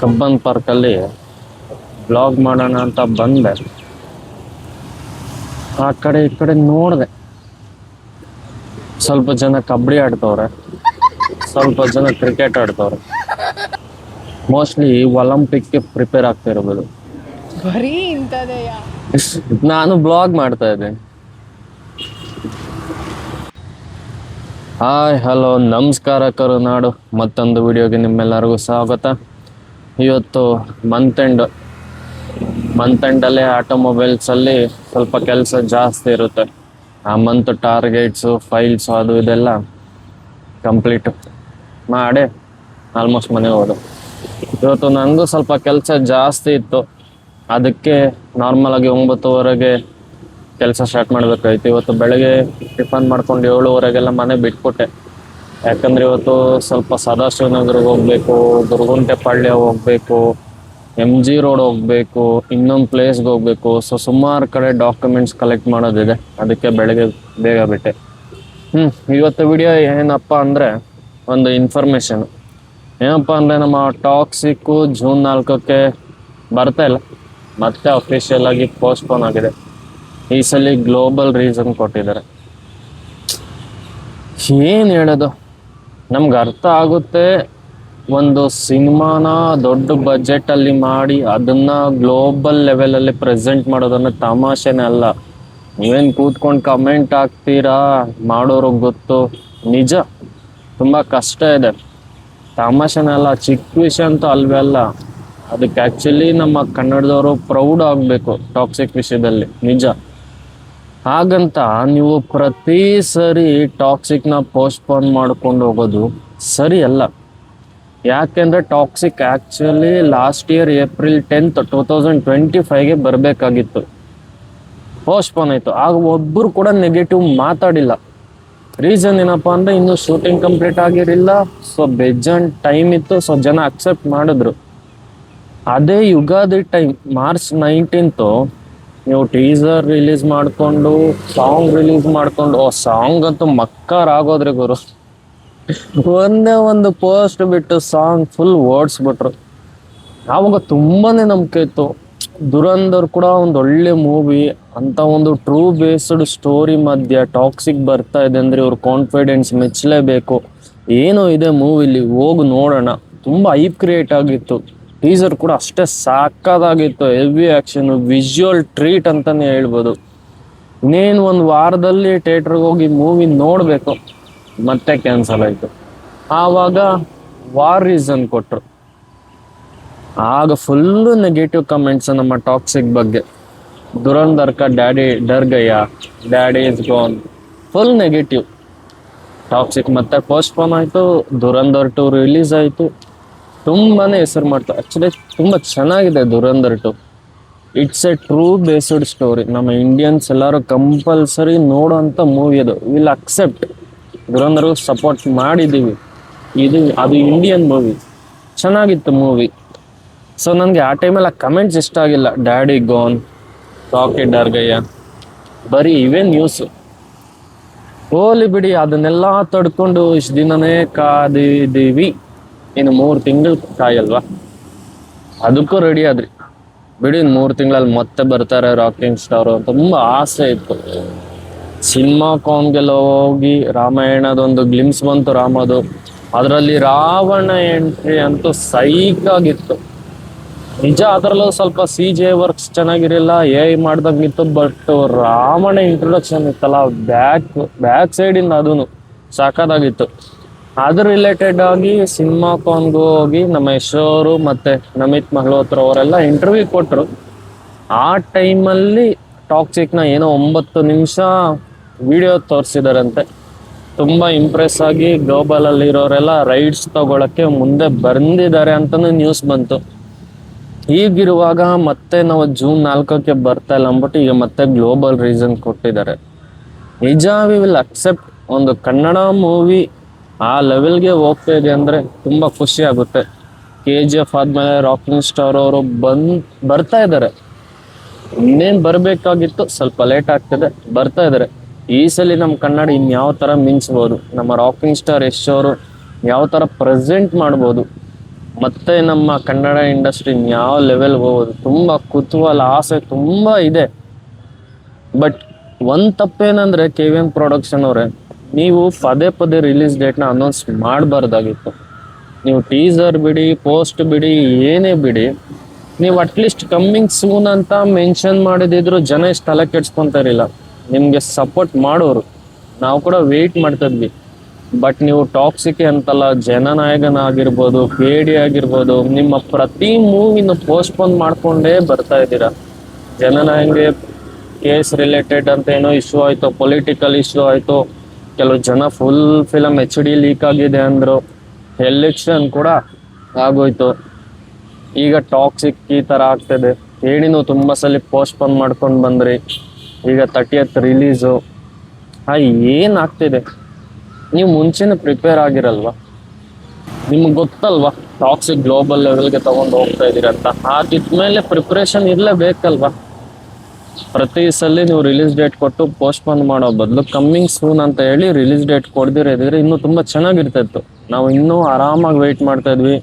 Cubbon ಪಾರ್ಕಲ್ಲಿ blog ಮಾಡೋಣ ಅಂತ ಬಂದೆ. ಆ ಕಡೆ ಈ ಕಡೆ ನೋಡಿದೆ, ಸ್ವಲ್ಪ ಜನ ಕಬಡ್ಡಿ ಆಡ್ತವ್ರೆ, ಸ್ವಲ್ಪ ಜನ ಕ್ರಿಕೆಟ್ ಆಡ್ತವ್ರೆ. ಮೋಸ್ಟ್ಲಿ ಒಲಿಂಪಿಕ್ಗೆ ಪ್ರಿಪೇರ್ ಆಗ್ತಿರ್ಬೋದು. ಬರೀ ಇಂಥದೆಯ. ನಾನು ಬ್ಲಾಗ್ ಮಾಡ್ತಾ ಇದ್ದೀನಿ. ಹಾಯ್ ಹಲೋ ನಮಸ್ಕಾರ ಕರುನಾಡು, ಮತ್ತೊಂದು ವಿಡಿಯೋಗೆ ನಿಮ್ಮೆಲ್ಲರಿಗೂ ಸ್ವಾಗತ. ಇವತ್ತು ಮಂತ್ ಎಂಡಲ್ಲಿ ಆಟೋಮೊಬೈಲ್ಸಲ್ಲಿ ಸ್ವಲ್ಪ ಕೆಲಸ ಜಾಸ್ತಿ ಇರುತ್ತೆ. ಆ ಮಂತ್ ಟಾರ್ಗೆಟ್ಸು, ಫೈಲ್ಸು, ಅದು ಇದೆಲ್ಲ ಕಂಪ್ಲೀಟ್ ಮಾಡಿ ಆಲ್ಮೋಸ್ಟ್ ಮನೆಗೆ ಹೋದು. ಇವತ್ತು ನನಗೂ ಸ್ವಲ್ಪ ಕೆಲಸ ಜಾಸ್ತಿ ಇತ್ತು, ಅದಕ್ಕೆ ನಾರ್ಮಲಾಗಿ 9:00ವರೆಗೆ ಕೆಲಸ ಸ್ಟಾರ್ಟ್ ಮಾಡಬೇಕಾಯ್ತು. ಇವತ್ತು ಬೆಳಗ್ಗೆ ಟಿಫನ್ ಮಾಡ್ಕೊಂಡು 7:00ವರೆಗೆಲ್ಲ ಮನೆ ಬಿಟ್ಕೊಟ್ಟೆ. ಯಾಕಂದರೆ ಇವತ್ತು ಸ್ವಲ್ಪ ಸದಾಶಿವನಗರ್ಗೆ ಹೋಗಬೇಕು, ದುರ್ಗುಂಟೆಪಾಳ್ಯ ಹೋಗಬೇಕು, MG ರೋಡ್ ಹೋಗಬೇಕು, ಇನ್ನೊಂದು ಪ್ಲೇಸ್ಗೆ ಹೋಗಬೇಕು. ಸೊ ಸುಮಾರು ಕಡೆ ಡಾಕ್ಯುಮೆಂಟ್ಸ್ ಕಲೆಕ್ಟ್ ಮಾಡೋದಿದೆ, ಅದಕ್ಕೆ ಬೆಳಗ್ಗೆ ಬೇಗ ಬಿಟ್ಟೆ. ಇವತ್ತು ವಿಡಿಯೋ ಏನಪ್ಪ ಅಂದರೆ ಒಂದು ಇನ್ಫಾರ್ಮೇಷನ್. ಏನಪ್ಪ ಅಂದರೆ ನಮ್ಮ ಟಾಕ್ಸಿಕ್ಕು June 4ಕ್ಕೆ ಬರ್ತಾ ಇಲ್ಲ, ಮತ್ತೆ ಅಫಿಷಿಯಲ್ ಆಗಿ ಪೋಸ್ಟ್ಪೋನ್ ಆಗಿದೆ. ಈ ಸಲ ಗ್ಲೋಬಲ್ ರೀಸನ್ ಕೊಟ್ಟಿದ್ದಾರೆ. ಏನು ಹೇಳೋದು, ನಮ್ಗೆ ಅರ್ಥ ಆಗುತ್ತೆ. ಒಂದು ಸಿನಿಮಾನ ದೊಡ್ಡ ಬಜೆಟಲ್ಲಿ ಮಾಡಿ ಅದನ್ನು ಗ್ಲೋಬಲ್ ಲೆವೆಲಲ್ಲಿ ಪ್ರೆಸೆಂಟ್ ಮಾಡೋದನ್ನು ತಮಾಷೆನೇ ಅಲ್ಲ. ನೀವೇನು ಕೂತ್ಕೊಂಡು ಕಮೆಂಟ್ ಹಾಕ್ತೀರಾ, ಮಾಡೋರಿಗೆ ಗೊತ್ತು. ನಿಜ ತುಂಬ ಕಷ್ಟ ಇದೆ, ತಮಾಷೆನೇ ಅಲ್ಲ, ಚಿಕ್ಕ ವಿಷಯ ಅಂತೂ ಅಲ್ವೇ ಅಲ್ಲ. ಅದಕ್ಕೆ ಆ್ಯಕ್ಚುಲಿ ನಮ್ಮ ಕನ್ನಡದವರು ಪ್ರೌಡ್ ಆಗಬೇಕು ಟಾಕ್ಸಿಕ್ ವಿಷಯದಲ್ಲಿ, ನಿಜ. ಹಾಗಂತ ನೀವು ಪ್ರತಿ ಸರಿ ಟಾಕ್ಸಿಕ್ನ ಪೋಸ್ಟ್ಪೋನ್ ಮಾಡ್ಕೊಂಡು ಹೋಗೋದು ಸರಿ ಅಲ್ಲ. ಯಾಕೆಂದರೆ toxic actually last year April 10th 2025ಗೆ ಬರಬೇಕಾಗಿತ್ತು, ಪೋಸ್ಟ್ಪೋನ್ ಆಯಿತು. ಆಗ ಒಬ್ಬರು ಕೂಡ ನೆಗೆಟಿವ್ ಮಾತಾಡಿಲ್ಲ. ರೀಸನ್ ಏನಪ್ಪ ಅಂದರೆ ಇನ್ನೂ ಶೂಟಿಂಗ್ ಕಂಪ್ಲೀಟ್ ಆಗಿರಲಿಲ್ಲ, ಸೊ ಬೆಜನ್ ಟೈಮ್ ಇತ್ತು, ಸೊ ಜನ ಅಕ್ಸೆಪ್ಟ್ ಮಾಡಿದ್ರು. ಅದೇ ಯುಗಾದಿ ಟೈಮ್ March 19th ನೀವು ಟೀಸರ್ ರಿಲೀಸ್ ಮಾಡಿಕೊಂಡು, ಸಾಂಗ್ ರಿಲೀಸ್ ಮಾಡಿಕೊಂಡು, ಸಾಂಗ್ ಅಂತೂ ಮಕ್ಕರಾಗೋದ್ರೆ ಗುರು. ಒಂದೇ ಒಂದು ಪೋಸ್ಟ್ ಬಿಟ್ಟು ಸಾಂಗ್ ಫುಲ್ ಓಡಿಸ್ಬಿಟ್ರು. ಆವಾಗ ತುಂಬಾ ನಂಬಿಕೆ ಇತ್ತು. ದುರಂಧರ್ ಕೂಡ ಒಂದು ಒಳ್ಳೆ ಮೂವಿ ಅಂತ, ಒಂದು ಟ್ರೂ ಬೇಸ್ಡ್ ಸ್ಟೋರಿ ಮಧ್ಯೆ ಟಾಕ್ಸಿಕ್ ಬರ್ತಾ ಇದೆ ಅಂದರೆ ಇವ್ರ ಕಾನ್ಫಿಡೆನ್ಸ್ ಮೆಚ್ಚಲೇಬೇಕು. ಏನೋ ಇದೆ ಮೂವಿಲಿ, ಹೋಗಿ ನೋಡೋಣ. ತುಂಬ ಹೈಪ್ ಕ್ರಿಯೇಟ್ ಆಗಿತ್ತು. ಟೀಸರ್ ಕೂಡ ಅಷ್ಟೇ ಸಾಕಾಗಿತ್ತು, ಹೆವಿ ಆ್ಯಕ್ಷನು, ವಿಜುವಲ್ ಟ್ರೀಟ್ ಅಂತಲೇ ಹೇಳ್ಬೋದು. ಇನ್ನೇನು ಒಂದು ವಾರದಲ್ಲಿ ಥಿಯೇಟ್ರಿಗೆ ಹೋಗಿ ಮೂವಿ ನೋಡಬೇಕು, ಮತ್ತೆ ಕ್ಯಾನ್ಸಲ್ ಆಯಿತು. ಆವಾಗ ವಾರ್ ರೀಸನ್ ಕೊಟ್ಟರು. ಆಗ ಫುಲ್ಲು ನೆಗೆಟಿವ್ ಕಮೆಂಟ್ಸ್ ನಮ್ಮ ಟಾಕ್ಸಿಕ್ ಬಗ್ಗೆ. ದುರಂಧರ್ ಕ ಡ್ಯಾಡಿ ಡರ್ ಗಯಾ, daddy is gone, full negative. Toxic ಮತ್ತೆ ಪೋಸ್ಟ್ಪೋನ್ ಆಯಿತು, ದುರಂಧರ್ 2 ರಿಲೀಸ್ ಆಯಿತು. ತುಂಬಾ ಹೆಸರು ಮಾಡ್ತು. ಆ್ಯಕ್ಚುಲಿ ತುಂಬ ಚೆನ್ನಾಗಿದೆ Dhurandhar 2. It's A true based story. ನಮ್ಮ ಇಂಡಿಯನ್ಸ್ ಎಲ್ಲರೂ ಕಂಪಲ್ಸರಿ ನೋಡೋಂಥ ಮೂವಿ ಅದು. ವಿಲ್ ಅಕ್ಸೆಪ್ಟ್, ದುರಂಧರ್ಗೂ ಸಪೋರ್ಟ್ ಮಾಡಿದ್ದೀವಿ. ಅದು ಇಂಡಿಯನ್ ಮೂವಿ, ಚೆನ್ನಾಗಿತ್ತು ಮೂವಿ. ಸೊ ನನಗೆ ಆ ಟೈಮೆಲ್ಲ ಕಮೆಂಟ್ಸ್ ಇಷ್ಟ ಆಗಿಲ್ಲ. ಡ್ಯಾಡಿ ಗೋನ್, ರಾಕಿ ಡರ್ಗಯ್ಯ, ಬರೀ ಇವೇ ನ್ಯೂಸು. ಹೋಲಿ ಬಿಡಿ, ಅದನ್ನೆಲ್ಲ ತಡ್ಕೊಂಡು ಇಷ್ಟು ದಿನನೇ ಕಾದಿದ್ದೀವಿ, ಇನ್ನು 3 ತಿಂಗಳು ಕಾಯಲ್ವಾ? ಅದಕ್ಕೂ ರೆಡಿ ಆದ್ರಿ. ಬಿಡಿ, 3 ತಿಂಗಳಲ್ಲಿ ಮತ್ತೆ ಬರ್ತಾರೆ ರಾಕಿಂಗ್ ಸ್ಟಾರು. ತುಂಬ ಆಸೆ ಇತ್ತು. ಸಿನಿಮಾ ಕಾನ್ಗೆಲ್ಲ ಹೋಗಿ ರಾಮಾಯಣದೊಂದು ಗ್ಲಿಮ್ಸ್ ಬಂತು, ರಾಮದು. ಅದರಲ್ಲಿ ರಾವಣ ಎಂಟ್ರಿ ಅಂತೂ ಸೈಕಾಗಿತ್ತು ನಿಜ. ಅದರಲ್ಲೂ ಸ್ವಲ್ಪ CGI ವರ್ಕ್ಸ್ ಚೆನ್ನಾಗಿರಲಿಲ್ಲ, AI ಮಾಡ್ದಂಗಿತ್ತು. ಬಟ್ ರಾವಣ ಇಂಟ್ರೊಡಕ್ಷನ್ ಇತ್ತಲ್ಲ, ಬ್ಯಾಕ್ ಸೈಡಿಂದ ಅದೂ ಸಾಕಾಗಿತ್ತು. ಅದ್ರ ರಿಲೇಟೆಡ್ ಆಗಿ ಸಿನಿಮಾ ಕಾನ್ಗೂ ಹೋಗಿ ನಮ್ಮ ಯಶೋರು ಮತ್ತು ನಮಿತ್ ಮಲ್ಹೋತ್ರ ಅವರೆಲ್ಲ ಇಂಟರ್ವ್ಯೂ ಕೊಟ್ಟರು. ಆ ಟೈಮಲ್ಲಿ ಟಾಕ್ಸಿಕ್ನ ಏನೋ 9 ನಿಮಿಷ ವಿಡಿಯೋ ತೋರಿಸಿದಾರಂತೆ. ತುಂಬ ಇಂಪ್ರೆಸ್ ಆಗಿ ಗ್ಲೋಬಲಲ್ಲಿರೋರೆಲ್ಲ ರೈಡ್ಸ್ ತಗೊಳ್ಳೋಕ್ಕೆ ಮುಂದೆ ಬಂದಿದ್ದಾರೆ ಅಂತಲೂ ನ್ಯೂಸ್ ಬಂತು. ಹೀಗಿರುವಾಗ ಮತ್ತೆ ನಾವು June 4ಕ್ಕೆ ಬರ್ತಾ ಇಲ್ಲ ಅಂದ್ಬಿಟ್ಟು ಈಗ ಮತ್ತೆ ಗ್ಲೋಬಲ್ ರೀಸನ್ ಕೊಟ್ಟಿದ್ದಾರೆ. ನಿಜ, ವಿ ವಿಲ್ ಅಕ್ಸೆಪ್ಟ್. ಒಂದು ಕನ್ನಡ ಮೂವಿ ಆ ಲೆವೆಲ್ಗೆ ಹೋಗ್ತಾ ಇದೆ ಅಂದರೆ ತುಂಬ ಖುಷಿ ಆಗುತ್ತೆ. KGF ಆದಮೇಲೆ ರಾಕಿಂಗ್ ಸ್ಟಾರ್ ಅವರು ಬರ್ತಾ ಇದ್ದಾರೆ. ಇನ್ನೇನು ಬರಬೇಕಾಗಿತ್ತು, ಸ್ವಲ್ಪ ಲೇಟ್ ಆಗ್ತದೆ, ಬರ್ತಾ ಇದ್ದಾರೆ. ಈ ಸಲ ನಮ್ಮ ಕನ್ನಡ ಇನ್ಯಾವ ಥರ ಮಿಂಚ್ಬೋದು, ನಮ್ಮ ರಾಕಿಂಗ್ ಸ್ಟಾರ್ ಯಶ್ ಅವರು ಯಾವ ಥರ ಪ್ರೆಸೆಂಟ್ ಮಾಡ್ಬೋದು, ಮತ್ತೆ ನಮ್ಮ ಕನ್ನಡ ಇಂಡಸ್ಟ್ರಿ ಯಾವ ಲೆವೆಲ್ ಹೋಗೋದು ತುಂಬ ಕುತೂಹಲ ಆಸೆ ತುಂಬ ಇದೆ. ಬಟ್ ಒಂದು ತಪ್ಪೇನಂದ್ರೆ ಕೆ ವಿ ಎನ್ ಪ್ರೊಡಕ್ಷನ್ ಅವರೇ, ನೀವು ಪದೇ ಪದೇ ರಿಲೀಸ್ ಡೇಟ್ನ ಅನೌನ್ಸ್ ಮಾಡಬಾರ್ದಾಗಿತ್ತು. ನೀವು ಟೀಸರ್ ಬಿಡಿ, ಪೋಸ್ಟ್ ಬಿಡಿ, ಏನೇ ಬಿಡಿ, ನೀವು ಅಟ್ಲೀಸ್ಟ್ ಕಮ್ಮಿಂಗ್ ಸೂನ್ ಅಂತ ಮೆನ್ಷನ್ ಮಾಡಿದಿದ್ರು ಜನ ಇಷ್ಟು ತಲೆ ಕೆಡ್ಸ್ಕೊಂತ ಇರಲಿಲ್ಲ. ನಿಮಗೆ ಸಪೋರ್ಟ್ ಮಾಡೋರು, ನಾವು ಕೂಡ ವೆಯ್ಟ್ ಮಾಡ್ತಾ ಇದ್ವಿ. ಬಟ್ ನೀವು ಟಾಕ್ಸಿಕ್ ಅಂತಲ್ಲ, ಜನನಾಯಕನ ಆಗಿರ್ಬೋದು, ಕೇಡಿ ಆಗಿರ್ಬೋದು, ನಿಮ್ಮ ಪ್ರತಿ ಮೂವಿನ ಪೋಸ್ಟ್ಪೋನ್ ಮಾಡ್ಕೊಂಡೇ ಬರ್ತಾ ಇದ್ದೀರಾ. ಜನನಾಯಕಗೆ ಕೇಸ್ ರಿಲೇಟೆಡ್ ಅಂತ ಏನೋ ಇಶ್ಯೂ ಆಯಿತು, ಪೊಲಿಟಿಕಲ್ ಇಶ್ಯೂ ಆಯಿತು, ಕೆಲವು ಜನ ಫುಲ್ ಫಿಲಮ್ HD ಲೀಕ್ ಆಗಿದೆ ಅಂದರು, ಎಲೆಕ್ಷನ್ ಕೂಡ ಆಗೋಯ್ತು. ಈಗ ಟಾಕ್ಸಿಕ್ ಈ ಥರ ಆಗ್ತದೆ. ಕೇಡಿನೂ ತುಂಬ ಸಲ ಪೋಸ್ಟ್ಪೋನ್ ಮಾಡ್ಕೊಂಡು ಬಂದ್ರಿ, ಈಗ 30th ರಿಲೀಸು. ಏನಾಗ್ತಿದೆ? ನೀವು ಮುಂಚೆನೇ ಪ್ರಿಪೇರ್ ಆಗಿರಲ್ವಾ? ನಿಮ್ಗೆ ಗೊತ್ತಲ್ವಾ ಟಾಕ್ಸಿಕ್ ಗ್ಲೋಬಲ್ ಲೆವೆಲ್ಗೆ ತಗೊಂಡು ಹೋಗ್ತಾ ಇದ್ದೀರ ಅಂತ. ಅದಿದ್ಮೇಲೆ ಪ್ರಿಪ್ರೇಷನ್ ಇರಲೇಬೇಕಲ್ವಾ? ಪ್ರತಿ ಸಲ ನೀವು ರಿಲೀಸ್ ಡೇಟ್ ಕೊಟ್ಟು ಪೋಸ್ಟ್ಪೋನ್ ಮಾಡೋ ಬದಲು ಕಮ್ಮಿಂಗ್ ಸೂನ್ ಅಂತ ಹೇಳಿ ರಿಲೀಸ್ ಡೇಟ್ ಕೊಡ್ದಿರಿದ್ರೆ ಇನ್ನೂ ತುಂಬ ಚೆನ್ನಾಗಿರ್ತಾಯಿತ್ತು. ನಾವು ಇನ್ನೂ ಆರಾಮಾಗಿ ವೆಯ್ಟ್ ಮಾಡ್ತಾ ಇದ್ವಿ.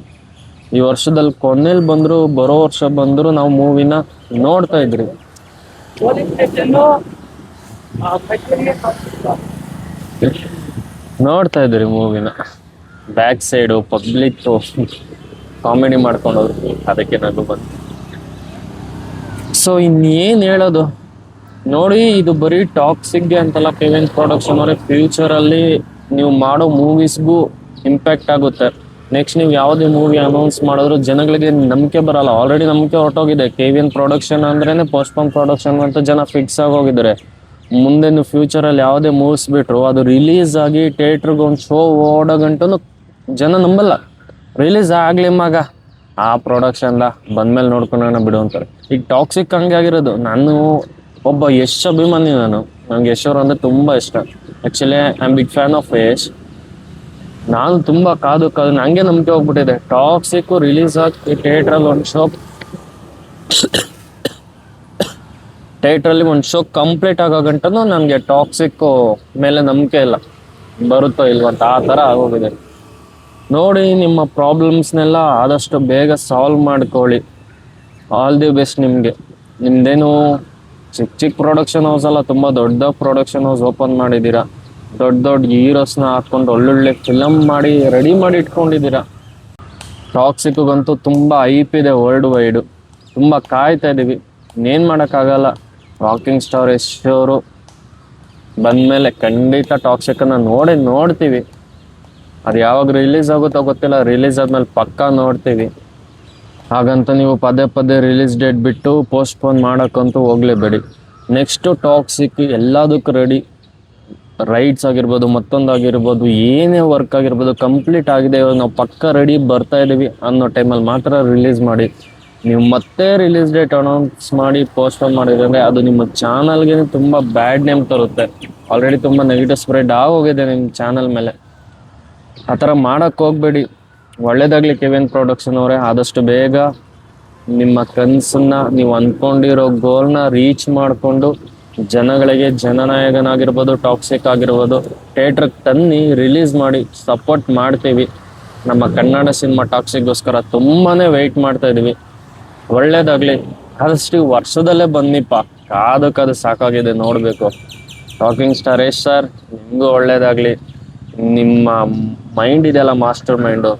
ಈ ವರ್ಷದಲ್ಲಿ ಕೊನೆಯಲ್ಲಿ ಬಂದರೂ, ಬರೋ ವರ್ಷ ಬಂದರೂ ನಾವು ಮೂವಿನ ನೋಡ್ತಾ ಇದ್ರಿ. ನೋಡ್ತಾ ಇದ್ರಿ ಮೂವಿನ. ಬ್ಯಾಕ್ ಸೈಡು ಪಬ್ಲಿಕ್ ಕಾಮಿಡಿ ಮಾಡ್ಕೊಂಡೋದ್ರು, ಅದಕ್ಕೆ ನಗು ಬಂತು. ಸೊ ಇನ್ನೇನು ಹೇಳೋದು ನೋಡಿ, ಇದು ಬರೀ ಟಾಕ್ಸಿಕ್ಗೆ ಅಂತಲ್ಲ, ಕೆ ವಿ ಎನ್ ಪ್ರೊಡಕ್ಷನ್ ಅವರೇ, ಫ್ಯೂಚರಲ್ಲಿ ನೀವು ಮಾಡೋ ಮೂವೀಸ್ಗೂ ಇಂಪ್ಯಾಕ್ಟ್ ಆಗುತ್ತೆ. ನೆಕ್ಸ್ಟ್ ನೀವು ಯಾವುದೇ ಮೂವಿ ಅನೌನ್ಸ್ ಮಾಡಿದ್ರು ಜನಗಳಿಗೆ ನಂಬಿಕೆ ಬರಲ್ಲ. ಆಲ್ರೆಡಿ ನಂಬಿಕೆ ಹೊರಟೋಗಿದೆ. ಕೆ ವಿ ಎನ್ ಪ್ರೊಡಕ್ಷನ್ ಅಂದ್ರೇ ಪೋಸ್ಟ್ಪೋನ್ ಪ್ರೊಡಕ್ಷನ್ ಅಂತ ಜನ ಫಿಕ್ಸ್ ಆಗೋಗಿದ್ದಾರೆ. ಮುಂದೆ ನೀವು ಫ್ಯೂಚರಲ್ಲಿ ಯಾವುದೇ ಮೂವೀಸ್ ಬಿಟ್ಟರು ಅದು ರಿಲೀಸ್ ಆಗಿ ಥಿಯೇಟ್ರಿಗೆ ಒಂದು ಶೋ ಓಡೋ ಗಂಟು ಜನ ನಂಬಲ್ಲ. ರಿಲೀಸ್ ಆಗಲಿ ಮಗ, ಆ ಪ್ರೊಡಕ್ಷನ್ದ ಬಂದಮೇಲೆ ನೋಡ್ಕೊಳ್ಳೋಣ ಬಿಡು ಅಂತಾರೆ. ಈಗ ಟಾಕ್ಸಿಕ್ ಹಂಗೆ ಆಗಿರೋದು. ನಾನು ಒಬ್ಬ ಯಶ್ ಅಭಿಮಾನಿ. ನನಗೆ ಯಶ್ ಅವರು ಅಂದರೆ ತುಂಬ ಇಷ್ಟ. Actually I am big fan of Yash. ನಾನು ತುಂಬ ಕಾದು ನನಗೆ ನಂಬಿಕೆ ಹೋಗ್ಬಿಟ್ಟಿದೆ. ಟಾಕ್ಸಿಕ್ಕು ರಿಲೀಸ್ ಆಗಿ ಥಿಯೇಟ್ರಲ್ಲಿ ಒಂದು ಶೋ ಕಂಪ್ಲೀಟ್ ಆಗೋ ಗಂಟನೂ ನನಗೆ ಟಾಕ್ಸಿಕ್ಕು ಮೇಲೆ ನಂಬಿಕೆ ಇಲ್ಲ, ಬರುತ್ತೋ ಇಲ್ವಂತ ಆ ಥರ ಆಗೋಗಿದೆ. ನೋಡಿ, ನಿಮ್ಮ ಪ್ರಾಬ್ಲಮ್ಸ್ನೆಲ್ಲ ಆದಷ್ಟು ಬೇಗ ಸಾಲ್ವ್ ಮಾಡ್ಕೊಳ್ಳಿ. ಆಲ್ ದಿ ಬೆಸ್ಟ್ ನಿಮಗೆ. ನಿಮ್ಮದೇನು ಚಿಕ್ಕ ಪ್ರೊಡಕ್ಷನ್ ಹೌಸ್ ಅಲ್ಲ, ತುಂಬ ದೊಡ್ಡ ಪ್ರೊಡಕ್ಷನ್ ಹೌಸ್ ಓಪನ್ ಮಾಡಿದ್ದೀರಾ. ದೊಡ್ಡ ಹೀರೋಸ್ನ ಹಾಕ್ಕೊಂಡು ಒಳ್ಳೊಳ್ಳೆ ಫಿಲಮ್ ಮಾಡಿ ರೆಡಿ ಮಾಡಿ ಇಟ್ಕೊಂಡಿದ್ದೀರಾ. ಟಾಕ್ಸಿಕ್ಗಂತೂ ತುಂಬ ಐಪ್ ಇದೆ ವರ್ಲ್ಡ್ ವೈಡು. ತುಂಬ ಕಾಯ್ತಾ ಇದ್ದೀವಿ. ಇನ್ನೇನು ಮಾಡೋಕ್ಕಾಗಲ್ಲ. ರಾಕಿಂಗ್ ಸ್ಟಾರ್ ಯಶ್ ಅವರು ಬಂದಮೇಲೆ ಖಂಡಿತ ಟಾಕ್ಸಿಕ್ಕನ್ನು ನೋಡ್ತೀವಿ. ಅದು ಯಾವಾಗ ರಿಲೀಸ್ ಆಗುತ್ತೋ ಗೊತ್ತಿಲ್ಲ. ರಿಲೀಸ್ ಆದಮೇಲೆ ಪಕ್ಕಾ ನೋಡ್ತೀವಿ. ಹಾಗಂತ ನೀವು ಪದೇ ಪದೇ ರಿಲೀಸ್ ಡೇಟ್ ಬಿಟ್ಟು ಪೋಸ್ಟ್ಪೋನ್ ಮಾಡೋಕ್ಕಂತೂ ಹೋಗಲೇಬೇಡಿ. ನೆಕ್ಸ್ಟು ಟಾಕ್ಸಿಕ್ ಎಲ್ಲದಕ್ಕೂ ರೆಡಿ. ರೈಟ್ಸ್ ಆಗಿರ್ಬೋದು, ಮತ್ತೊಂದಾಗಿರ್ಬೋದು, ಏನೇ ವರ್ಕ್ ಆಗಿರ್ಬೋದು ಕಂಪ್ಲೀಟ್ ಆಗಿದೆ, ನಾವು ಪಕ್ಕ ರೆಡಿ ಬರ್ತಾ ಇದ್ದೀವಿ ಅನ್ನೋ ಟೈಮಲ್ಲಿ ಮಾತ್ರ ರಿಲೀಸ್ ಮಾಡಿ. ನೀವು ಮತ್ತೆ ರಿಲೀಸ್ ಡೇಟ್ ಅನೌನ್ಸ್ ಮಾಡಿ ಪೋಸ್ಟ್ಪೋನ್ ಮಾಡಿದ್ರೆ ಅದು ನಿಮ್ಮ ಚಾನಲ್ಗೆ ತುಂಬ ಬ್ಯಾಡ್ ನೇಮ್ ತರುತ್ತೆ. ಆಲ್ರೆಡಿ ತುಂಬ ನೆಗೆಟಿವ್ ಸ್ಪ್ರೆಡ್ ಆಗೋಗಿದೆ ನಿಮ್ಮ ಚಾನಲ್ ಮೇಲೆ. ಆ ಥರ ಮಾಡೋಕ್ಕೆ ಹೋಗಬೇಡಿ. ಒಳ್ಳೇದಾಗಲಿ ಕೆ ವಿ ಎನ್ ಪ್ರೊಡಕ್ಷನ್ ಅವರೇ. ಆದಷ್ಟು ಬೇಗ ನಿಮ್ಮ ಕನಸನ್ನು, ನೀವು ಅಂದ್ಕೊಂಡಿರೋ ಗೋಲ್ನ ರೀಚ್ ಮಾಡಿಕೊಂಡು ಜನಗಳಿಗೆ ಜನನಾಯಕನಾಗಿರ್ಬೋದು, ಟಾಕ್ಸಿಕ್ ಆಗಿರ್ಬೋದು ಥಿಯೇಟ್ರಿಗೆ ತನ್ನಿ ರಿಲೀಸ್ ಮಾಡಿ. ಸಪೋರ್ಟ್ ಮಾಡ್ತೀವಿ. ನಮ್ಮ ಕನ್ನಡ ಸಿನಿಮಾ ಟಾಕ್ಸಿಕ್ಗೋಸ್ಕರ ತುಂಬಾ ವೆಯ್ಟ್ ಮಾಡ್ತಾ ಇದ್ದೀವಿ. ಒಳ್ಳೇದಾಗಲಿ. ಆದಷ್ಟು ವರ್ಷದಲ್ಲೇ ಬನ್ನಿಪ್ಪ, ಕಾದು ಸಾಕಾಗಿದೆ ನೋಡಬೇಕು. ಟಾಕಿಂಗ್ ಸ್ಟಾರ್ ಯಶ್ ಸರ್, ನಿಮಗೂ ಒಳ್ಳೇದಾಗಲಿ. ನಿಮ್ಮ ಮೈಂಡ್ ಇದೆಯಲ್ಲ, ಮಾಸ್ಟರ್ ಮೈಂಡು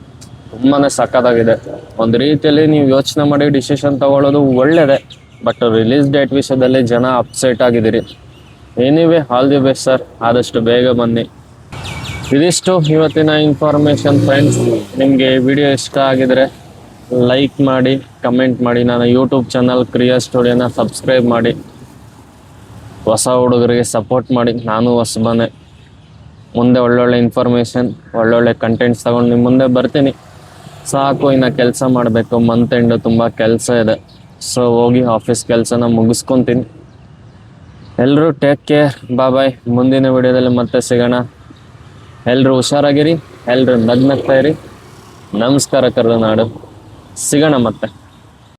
ತುಂಬಾ ಸಕ್ಕತ್ತಾಗಿದೆ. ಒಂದು ರೀತಿಯಲ್ಲಿ ನೀವು ಯೋಚನೆ ಮಾಡಿ ಡಿಸಿಷನ್ ತಗೊಳ್ಳೋದು ಒಳ್ಳೆಯದೇ. ಬಟ್ ರಿಲೀಸ್ ಡೇಟ್ ವಿಷಯದಲ್ಲಿ ಜನ ಅಪ್ಸೆಟ್ ಆಗಿದ್ದೀರಿ. Anyway, all the best sir. ಆದಷ್ಟು ಬೇಗ ಬನ್ನಿ. ಇದಿಷ್ಟು ಇವತ್ತಿನ ಇನ್ಫಾರ್ಮೇಷನ್ ಫ್ರೆಂಡ್ಸ್. ನಿಮಗೆ ವಿಡಿಯೋ ಇಷ್ಟ ಆಗಿದರೆ ಲೈಕ್ ಮಾಡಿ, ಕಮೆಂಟ್ ಮಾಡಿ. ನನ್ನ ಯೂಟ್ಯೂಬ್ ಚಾನಲ್ ಕ್ರಿಯಾ ಸ್ಟುಡಿಯೋನ ಸಬ್ಸ್ಕ್ರೈಬ್ ಮಾಡಿ. ಹೊಸ ಹುಡುಗರಿಗೆ ಸಪೋರ್ಟ್ ಮಾಡಿ. ನಾನು ಹೊಸಬನೇ. ಮುಂದೆ ಒಳ್ಳೊಳ್ಳೆ ಇನ್ಫಾರ್ಮೇಷನ್, ಒಳ್ಳೊಳ್ಳೆ ಕಂಟೆಂಟ್ಸ್ ತಗೊಂಡು ನಿಮ್ಮ ಮುಂದೆ ಬರ್ತೀನಿ. ಸಾಕು, ಇನ್ನು ಕೆಲಸ ಮಾಡಬೇಕು. ಮಂತ್ ಎಂಡು ತುಂಬ ಕೆಲಸ ಇದೆ. ಸೊ ಹೋಗಿ ಆಫೀಸ್ ಕೆಲಸನ ಮುಗಿಸ್ಕೊತೀನಿ. ಎಲ್ಲರೂ ಟೇಕ್ ಕೇರ್, ಬಾಯ್. ಮುಂದಿನ ವಿಡಿಯೋದಲ್ಲಿ ಮತ್ತೆ ಸಿಗೋಣ. ಎಲ್ಲರೂ ಹುಷಾರಾಗಿರಿ, ಎಲ್ಲರೂ ನಗ್ನಗ್ತಾ ಇರಿ. ನಮಸ್ಕಾರ ಕರ್ನಾಡು. ಸಿಗೋಣ ಮತ್ತೆ.